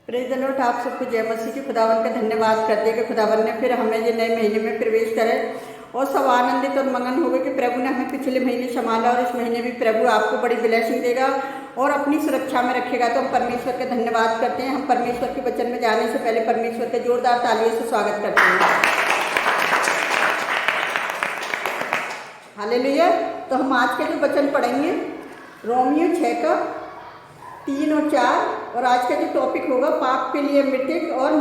Praise the Lord. आप सबको जय मसीह की। खुदावन का धन्यवाद करते हैं कि खुदावन ने फिर हमें ये नए महीने में प्रवेश करे और सब आनंदित और मगन हो गए कि प्रभु ने हमें पिछले महीने संभाला और इस महीने भी प्रभु आपको बड़ी ब्लेसिंग देगा और अपनी सुरक्षा में रखेगा। तो हम परमेश्वर का धन्यवाद करते हैं। हम परमेश्वर के वचन में जाने से पहले परमेश्वर के जोरदार तालियों से स्वागत करते हैं। हालेलुया। तो हम आज के जो वचन पढ़ेंगे रोमियो 6 का 3 और 4, और आज का जो टॉपिक होगा पाप के लिए मृत्यु और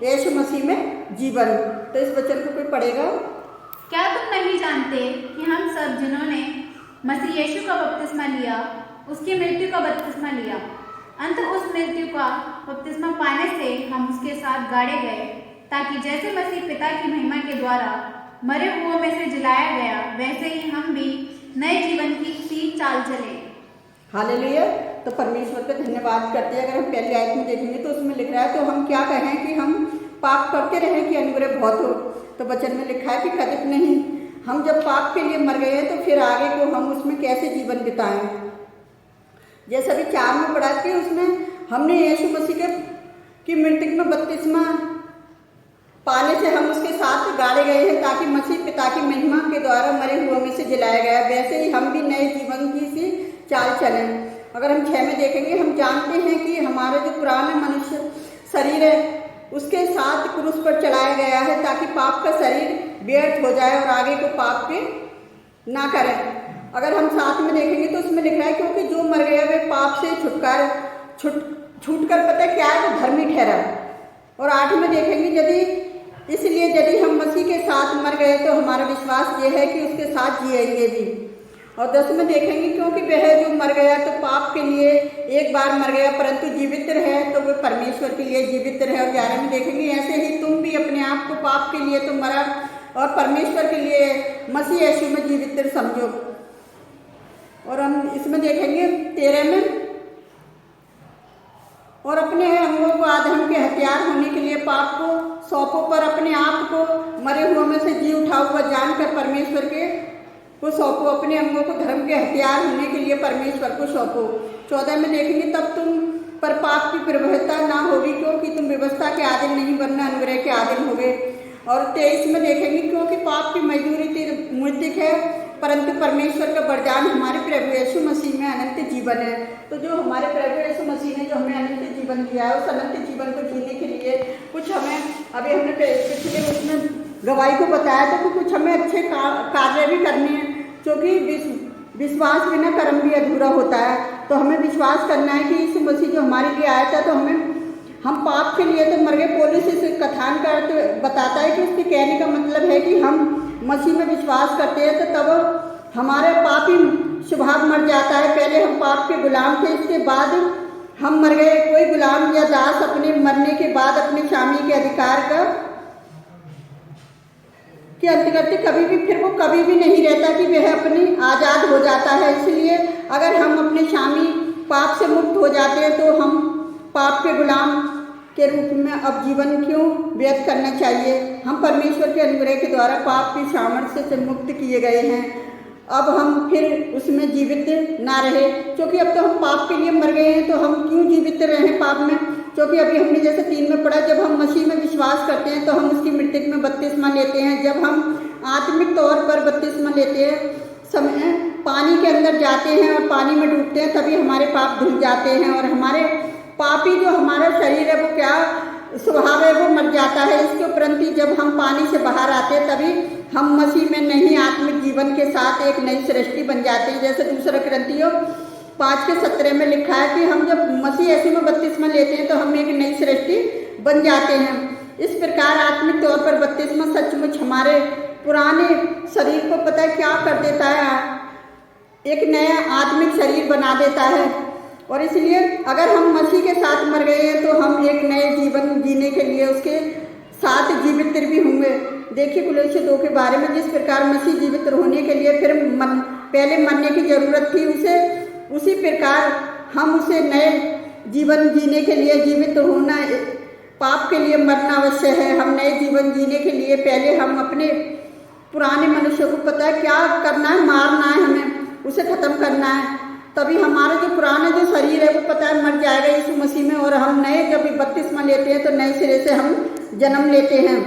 यीशु मसीह में जीवन। तो इस वचन को कोई पढ़ेगा। क्या तुम नहीं जानते कि हम सब जिन्होंने मसीह यीशु का बपतिस्मा लिया उसकी मृत्यु का बपतिस्मा लिया, अंत उस मृत्यु का बपतिस्मा पाने से हम उसके साथ गाड़े गए, ताकि जैसे मसीह पिता की महिमा के द्वारा मरे हुओं में से जिलाया गया वैसे ही हम भी नए जीवन की सी चाल चले। हालेलुया। तो परमेश्वर का धन्यवाद करते हैं। अगर हम पहली आयत में देखेंगे तो उसमें लिख रहा है तो हम क्या कहें कि हम पाप करते रहें कि अनुग्रह बहुत हो। तो वचन में लिखा है कि कदापि नहीं। हम जब पाप के लिए मर गए हैं तो फिर आगे को हम उसमें कैसे जीवन बिताएं। जैसे अभी 4 में पढ़ा कि उसमें हमने यीशु मसीह की मृत्यु में बपतिस्मा पाने से हम उसके साथ गाड़े गए हैं, ताकि मसीह पिता की महिमा के द्वारा मरे हुओं में से जिलाया गया, वैसे ही हम भी नए जीवन की सी चाल चलें। अगर हम 6 में देखेंगे, हम जानते हैं कि हमारा जो पुराना मनुष्य शरीर है उसके साथ क्रूस पर चलाया गया है, ताकि पाप का शरीर व्यर्थ हो जाए और आगे को पाप के ना करें। अगर हम 7 में देखेंगे तो उसमें लिखा है क्योंकि जो मर गया वे पाप से छूट कर पता है क्या है, वो धर्मी ठहरा। और 8 में देखेंगे यदि हम मसीह के साथ मर गए तो हमारा विश्वास ये है कि उसके साथ जिएंगे भी। और 10 में देखेंगे क्योंकि वह जो मर गया तो पाप के लिए एक बार मर गया, परंतु जीवित रहे तो वह परमेश्वर के लिए जीवित रहे। और 11 में देखेंगे ऐसे ही तुम भी अपने आप को पाप के लिए तो मरा और परमेश्वर के लिए मसीह यीशु में जीवित समझो। और हम इसमें देखेंगे 13 में, और अपने अंगों को आधर्म के हथियार होने के लिए पाप को सौंपो, पर अपने आप को मरे हुओं में से जी उठा हुआ जानकर परमेश्वर को सौंपो। अपने अंगों को धर्म के हथियार होने के लिए परमेश्वर को सौंपो। 14 में देखेंगे तब तुम पर पाप की प्रबलता ना होगी, क्योंकि तुम व्यवस्था के आधीन नहीं वरना अनुग्रह के आधीन होगे। और 23 में देखेंगे क्योंकि पाप की मजदूरी मृत्यु है, परंतु परमेश्वर का वरदान हमारे प्रभु यीशु मसीह में अनंत जीवन है। तो जो हमारे प्रभु यीशु मसीह ने जो हमें अनंत जीवन दिया है, उस अनंत जीवन को जीने के लिए कुछ हमें अभी हमने पिछले उसमें गवाही को बताया था कि कुछ हमें अच्छे कार्य भी करने हैं, क्योंकि विश्वास बिना कर्म भी अधूरा होता है। तो हमें विश्वास करना है कि यीशु मसीह जो हमारे लिए आया था, तो हम पाप के लिए तो मर गए। पौलुस इस कथान करते बताता है कि उसके कहने का मतलब है कि हम मसीह में विश्वास करते हैं तो तब हमारे पापी स्वभाव मर जाता है। पहले हम पाप के गुलाम थे, इसके बाद हम मर गए। कोई गुलाम या दास अपने मरने के बाद अपने स्वामी के अधिकार के अंतर्गत कभी भी फिर वो कभी भी नहीं रहता कि वह अपनी आज़ाद हो जाता है। इसलिए अगर हम अपने स्वामी पाप से मुक्त हो जाते हैं तो हम पाप के गुलाम के रूप में अब जीवन क्यों व्यर्थ करना चाहिए। हम परमेश्वर के अनुग्रह के द्वारा पाप की सामर्थ्य से मुक्त किए गए हैं। अब हम फिर उसमें जीवित ना रहे, क्योंकि अब तो हम पाप के लिए मर गए हैं, तो हम क्यों जीवित रहें पाप में। क्योंकि अभी हमने जैसे 3 में पढ़ा, जब हम मसीह में विश्वास करते हैं तो हम उसकी मृत्यु में बपतिस्मा लेते हैं। जब हम आत्मिक तौर पर बपतिस्मा लेते हैं, समय पानी के अंदर जाते हैं और पानी में डूबते हैं, तभी हमारे पाप धुल जाते हैं और हमारे पापी जो हमारा शरीर है वो क्या स्वभाव है वो मर जाता है। इसके उपरंत जब हम पानी से बाहर आते हैं तभी हम मसीह में नई आत्मिक जीवन के साथ एक नई सृष्टि बन जाते हैं। जैसे 2 कुरिन्थियों 5:17 में लिखा है कि हम जब मसीह यीशु में बपतिस्मा लेते हैं तो हम एक नई सृष्टि बन जाते हैं। इस प्रकार आत्मिक तौर पर बपतिस्मा सचमुच हमारे पुराने शरीर को पता है क्या कर देता है, एक नया आत्मिक शरीर बना देता है। और इसलिए अगर हम मसीह के साथ मर गए हैं तो हम एक नए जीवन जीने के लिए उसके साथ जीवित भी होंगे। देखिए कुलैसे 2 के बारे में, जिस प्रकार मसीह जीवित होने के लिए फिर पहले मरने की जरूरत थी, उसी प्रकार हम उसे नए जीवन जीने के लिए जीवित होना, पाप के लिए मरना अवश्य है। हम नए जीवन जीने के लिए पहले हम अपने पुराने मनुष्य को पता है क्या करना है, मारना है, हमें उसे खत्म करना है। तभी हमारा जो पुराना जो शरीर है वो पता है मर जाएगा यीशु मसीह में, और हम नए जब बपतिस्मा लेते हैं तो नए सिरे से हम जन्म लेते हैं।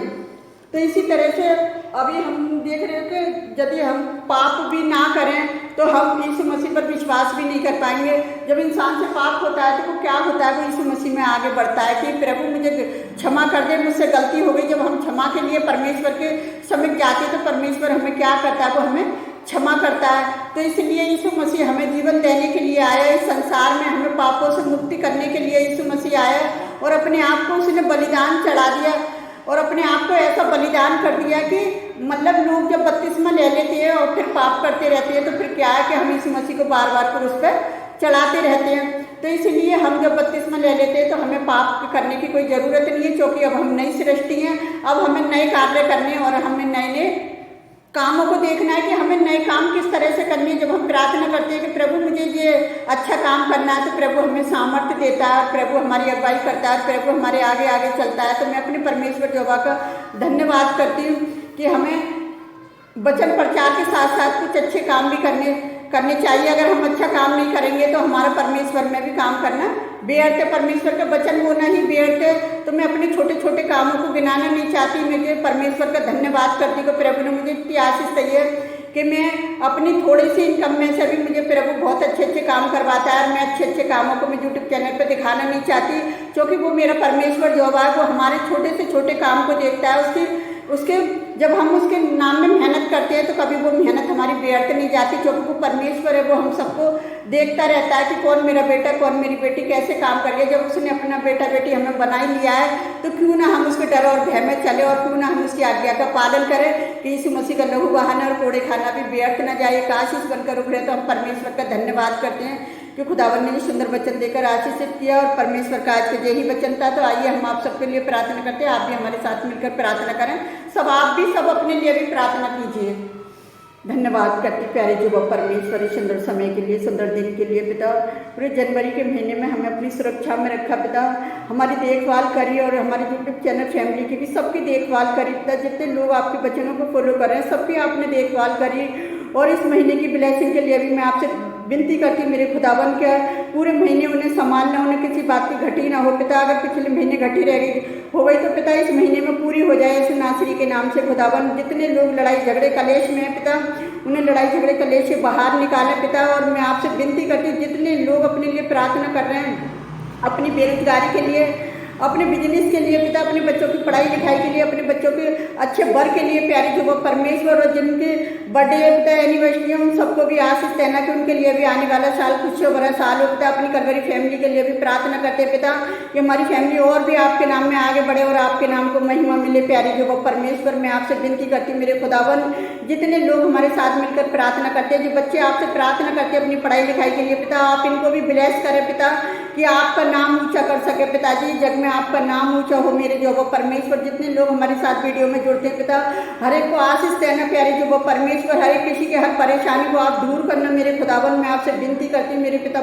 तो इसी तरह से अभी हम देख रहे हैं कि यदि हम पाप भी ना करें तो हम यीशु मसीह पर विश्वास भी नहीं कर पाएंगे। जब इंसान से पाप होता है तो वो क्या होता है, वो यीशु मसीह में आगे बढ़ता है कि प्रभु मुझे क्षमा कर दे, मुझसे गलती हो गई। जब हम क्षमा के लिए परमेश्वर के समीप जाते हैं तो परमेश्वर हमें क्या करता है, वो हमें क्षमा करता है। तो इसलिए यीशु मसीह हमें जीवन देने के लिए आया, इस संसार में हमें पापों से मुक्ति करने के लिए यीशु मसीह आया, और अपने आप को उसने बलिदान चढ़ा दिया, और अपने आप को ऐसा बलिदान कर दिया कि मतलब लोग जब बपतिस्मा ले लेते हैं और फिर पाप करते रहते हैं तो फिर क्या है कि हम यीशु मसीह को बार बार क्रूस पर चढ़ाते रहते हैं। तो इसलिए हम जब बपतिस्मा ले लेते हैं तो हमें पाप करने की कोई ज़रूरत नहीं है, क्योंकि अब हम नई सृष्टि हैं। अब हमें नए कार्य करने और हमें नए नए कामों को देखना है कि हमें नए काम किस तरह से करनी है। जब हम प्रार्थना करते हैं कि प्रभु मुझे ये अच्छा काम करना है, तो प्रभु हमें सामर्थ्य देता है, प्रभु हमारी अगुवाई करता है, प्रभु हमारे आगे आगे चलता है। तो मैं अपने परमेश्वर यहोवा का धन्यवाद करती हूँ कि हमें वचन प्रचार के साथ साथ कुछ अच्छे काम भी करने चाहिए। अगर हम अच्छा काम नहीं करेंगे तो हमारा परमेश्वर में भी काम करना व्यर्थ है, परमेश्वर का वचन बोलना ही व्यर्थ है। तो मैं अपने छोटे छोटे कामों को गिनाना नहीं चाहती, मुझे परमेश्वर का धन्यवाद करती हूँ कि प्रभु ने मुझे इतनी आशीष दी है कि मैं अपनी थोड़ी सी इनकम में से भी मुझे प्रभु बहुत अच्छे अच्छे काम करवाता है। और मैं अच्छे अच्छे कामों को मैं यूट्यूब चैनल पर दिखाना नहीं चाहती, क्योंकि वो मेरा परमेश्वर जो है वो हमारे छोटे से छोटे काम को देखता है। उसके जब हम उसके नाम में मेहनत करते हैं तो कभी वो मेहनत हमारी व्यर्थ नहीं जाती, क्योंकि वो परमेश्वर है, वो हम सबको देखता रहता है कि कौन मेरा बेटा कौन मेरी बेटी कैसे काम कर रही है। जब उसने अपना बेटा बेटी हमें बना ही लिया है तो क्यों ना हम उसके डर और भय में चले, और क्यों ना हम उसकी आज्ञा का पालन करें कि यीशु मसीह का लहू बहाना और कोड़े खाना भी व्यर्थ न जाए, एक आशीष बनकर उभरे। तो हम परमेश्वर का धन्यवाद करते हैं कि खुदावन ने ये सुंदर वचन देकर आशीषित किया, और परमेश्वर का आज के यही वचन था। तो आइए हम आप सबके लिए प्रार्थना करते हैं, आप भी हमारे साथ मिलकर प्रार्थना करें। सब आप भी सब अपने लिए भी प्रार्थना कीजिए। धन्यवाद करती प्यारे जो परमेश्वर इस सुंदर समय के लिए, सुंदर दिन के लिए पिता। पूरे जनवरी के महीने में हमें अपनी सुरक्षा में रखा पिता, हमारी देखभाल करी, और हमारे यूट्यूब चैनल फैमिली की भी सबकी देखभाल करी पिता। जितने लोग आपके वचनों को फॉलो कर रहे हैं सबकी आपने देखभाल करी, और इस महीने की ब्लेसिंग के लिए भी मैं आपसे विनती करती मेरे खुदावन के पूरे महीने उन्हें संभालना, उन्हें किसी बात की घटी ना हो पिता। अगर पिछले महीने घटी रह गई हो गई तो पिता इस महीने में पूरी हो जाए इस नासरी के नाम से खुदावन। जितने लोग लड़ाई झगड़े कलेश में है पिता, उन्हें लड़ाई झगड़े कलेश से बाहर निकालें पिता। और मैं आपसे विनती करती हूँ जितने लोग अपने लिए प्रार्थना कर रहे हैं, अपनी बेरोजगारी के लिए, अपने बिजनेस के लिए पिता, अपने बच्चों की पढ़ाई लिखाई के लिए, अपने बच्चों के अच्छे वर्क के लिए प्यारे जो वो परमेश्वर, और जिनके बर्थडे है पिता एनिवर्सरी, उन सबको भी आशीष देना कि उनके लिए भी आने वाला साल खुशियों भरा साल हो पिता। अपनी कलवरी फैमिली के लिए भी प्रार्थना करते पिता कि हमारी फैमिली और भी आपके नाम में आगे बढ़े और आपके नाम को महिमा मिले। प्यारे जो वो परमेश्वर, मैं आपसे विनती करती मेरे खुदावन, जितने लोग हमारे साथ मिलकर प्रार्थना करते हैं, जो बच्चे आपसे प्रार्थना करते हैं अपनी पढ़ाई लिखाई के लिए पिता, आप इनको भी ब्लेस करें पिता कि आपका नाम ऊंचा कर सके पिताजी, जग में आपका नाम ऊंचा हो मेरे जो वो परमेश्वर। जितने लोग हमारे साथ वीडियो में जुड़ते हैं पिता, हर एक को आशीष देना प्यारे जो वो परमेश्वर, हर एक किसी के हर परेशानी को आप दूर करना मेरे खुदावन। मैं आपसे विनती करती हूँ मेरे पिता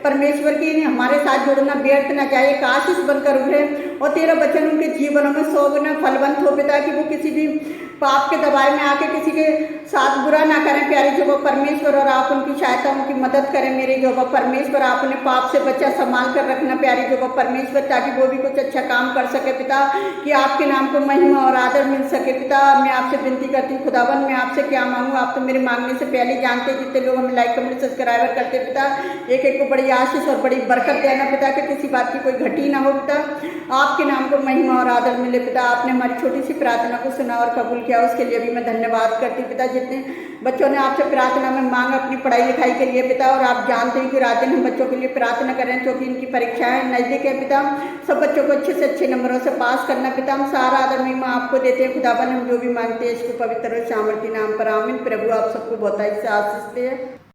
परमेश्वर की हमारे साथ जुड़ना व्यर्थ न जाए, एक आशीष बनकर उभरे, और तेरा वचन उनके जीवनों में 100 गुना फलवंत हो पिता, कि वो किसी भी पाप के दबाव में आके किसी के साथ बुरा ना करें प्यारे जो वो परमेश्वर, और आप उनकी सहायता उनकी मदद करें मेरे जो वो परमेश्वर। आप उन्हें पाप से बच्चा संभाल कर रखना प्यारे जो वो परमेश्वर, ताकि वो भी कुछ अच्छा काम कर सके पिता, कि आपके नाम को महिमा और आदर मिल सके पिता। मैं आपसे विनती करती हूँ खुदावन, मैं आपसे क्या मांगूँ, आप तो मेरे मांगने से पहले जानते। जितने लोग हमें लाइक कमेंट सब्सक्राइबर करते पिता, एक एक को बड़ी आशीष और बड़ी बरकत देना पिता, कि किसी बात की कोई घटी ना हो पिता, आपके नाम को महिमा और आदर मिले पिता। आपने हमारी छोटी सी प्रार्थना को सुना और कबूल किया, उसके लिए भी मैं धन्यवाद करती पिता। जितने बच्चों ने आपसे प्रार्थना में मांगा अपनी पढ़ाई लिखाई के लिए पिता, और आप जानते हैं कि रात दिन हम बच्चों के लिए प्रार्थना करें क्योंकि इनकी परीक्षाएं नजदीक है पिता। सब बच्चों को अच्छे से अच्छे नंबरों से पास करना पिता। हम सारा आदर महिमा आपको देते हैं खुदावन, हम जो भी मांगते हैं इसको पवित्र और सामर्थी नाम पर आमीन। प्रभु आप सबको बहुत ही आशीष दे।